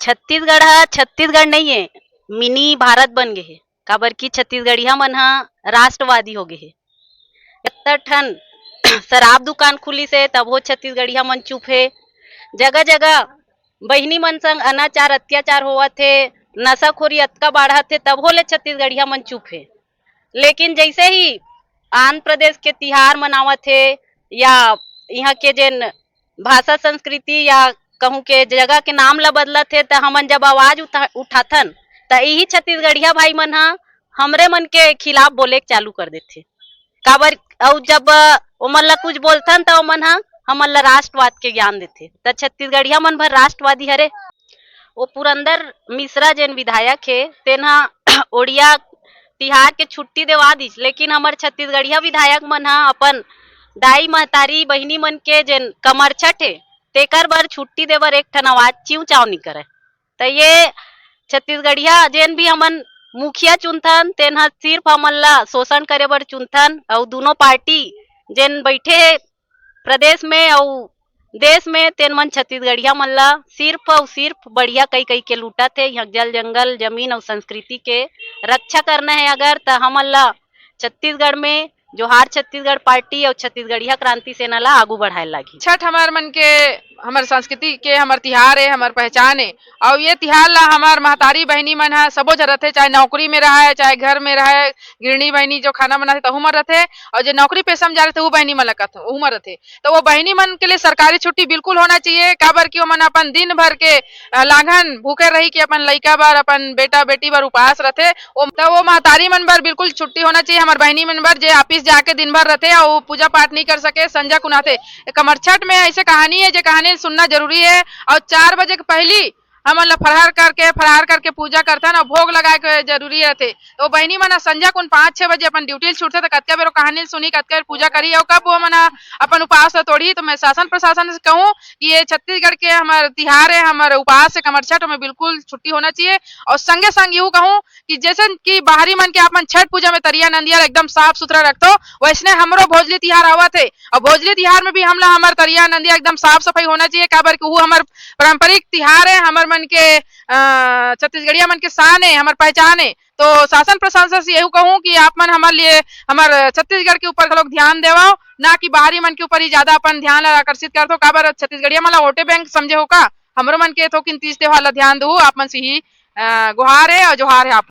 छत्तीसगढ़ हा छत्तीसगढ़ नहीं है, मिनी भारत बन गे हे। काबर की छत्तीसगढ़िया मन हा राष्ट्रवादी हो गे हे। इतना ठन शराब दुकान खुली से तब हो छत्तीसगढ़िया मन चुप हे। जगह जगह बहिनी मन संग अनाचार अत्याचार होवत हे, नशाखोरी अतका बाढ़त हे तब हो ले छत्तीसगढ़िया मन चुप हे। लेकिन जैसे ही आंध्र प्रदेश के तिहार मनावत हे या यहाँ के जेन भाषा संस्कृति या कहूँ के जगह के नाम ला बदलत हे त हमन जब आवाज उठाथन त यही छत्तीसगढ़िया भाई मन हा हमरे मन के खिलाफ बोले के चालू कर देथे। काबर अउ जब ओमन ला कुछ बोलथन त ओमन हा हमन ला राष्ट्रवाद के ज्ञान देथे। त छत्तीसगढ़िया मन भर राष्ट्रवादी हरे। वो पुरंदर मिश्रा जेन विधायक हे तेन हा ओडिया तिहार के छुट्टी देवा दिस, लेकिन हमर छत्तीसगढ़िया विधायक मन हा अपन दाई महतारी बहिनी मन के जेन कमरछट हे तेकर बर छुट्टी देबर एक ठन आवाज चिव चाव नहीं करे। त ये छत्तीसगढ़िया जेन भी हमन मुखिया चुनथन तेन हा सिर्फ हमन ला शोषण करे बर चुनथन। और दोनों पार्टी जेन बैठे हे प्रदेश में और देश में तेन मन छत्तीसगढ़िया मन ला सिर्फ और सिर्फ बढ़िया कई के लूटत हे। यहाँ जल जंगल जमीन और संस्कृति के रक्षा करना है अगर त हमन ला छत्तीसगढ़ में जोहार छत्तीसगढ़ पार्टी और छत्तीसगढ़िया क्रांति सेना ला आगू बढ़ाए लागी। छठ हमार मन के हमार संस्कृति के हमार तिहार है, हमार पहचान है। और ये तिहार ला हमार महतारी बहनी मन है सबो जरत है, चाहे नौकरी में रहा है चाहे घर में रहा है। गृहिणी बहनी जो खाना बनाते तहु मन रहते, और जो नौकरी पेशा में जा रहे थे वो बहनी मन लगत वहू मन रहते। तो वो बहनी मन के लिए सरकारी छुट्टी बिल्कुल होना चाहिए। काबर की मन अपन दिन भर के लाघन भूखे रही कि अपन लइका बार अपन बेटा बेटी बार उपवास रहते। तो वो महतारी मन बर बिल्कुल छुट्टी होना चाहिए। हमार बहनी मन बर जे ऑफिस जाके दिन भर रहते और पूजा पाठ नहीं कर सके संजा कुनाते। कमरछठ में ऐसे कहानी है जो कहानी सुनना जरूरी है। और 4 बजे के पहली हमन ला फरार करके पूजा करथन और भोग लगाए के जरूरी रहते। तो बहनी मन संजा कुन 5-6 बजे अपन ड्यूटी छूटते तो कतका बेर कहानी सुनी कतका बेर पूजा करी और कब वो मन अपन उपवास तोड़ी। तो मैं शासन प्रशासन से कहूँ कि ये छत्तीसगढ़ के हमारे तिहार है, हमारे उपवास है कमरछठ में बिल्कुल छुट्टी होना चाहिए। और संगे संग यूँ कहूँ कि जैसे कि बाहरी मन के अपन छठ पूजा में तरिया नंदिया एकदम साफ सुथरा रखतो, वैसने हमरो भोजली तिहार आवत है। और भोजली तिहार में भी हमला हमार तरिया नंदिया एकदम साफ सफाई होना चाहिए। काबर कि वो हमार पारंपरिक तिहार है, हमार मन के छत्तीसगढ़िया मन के शान है, हमार पहचान है। तो शासन प्रशासन से यही कहूँ कि आप मन हमारे लिए हमार छत्तीसगढ़ के ऊपर लोग ध्यान देवाओ, ना कि बाहरी मन के ऊपर ही ज्यादा अपन ध्यान आकर्षित करते हो। काबर छत्तीसगढ़िया मन ला वोटे बैंक समझे हो का, हमरो मन के थोकिन तीज त्योहार ला ध्यान दो। आप मन से ही गुहार है और जोहार है आप।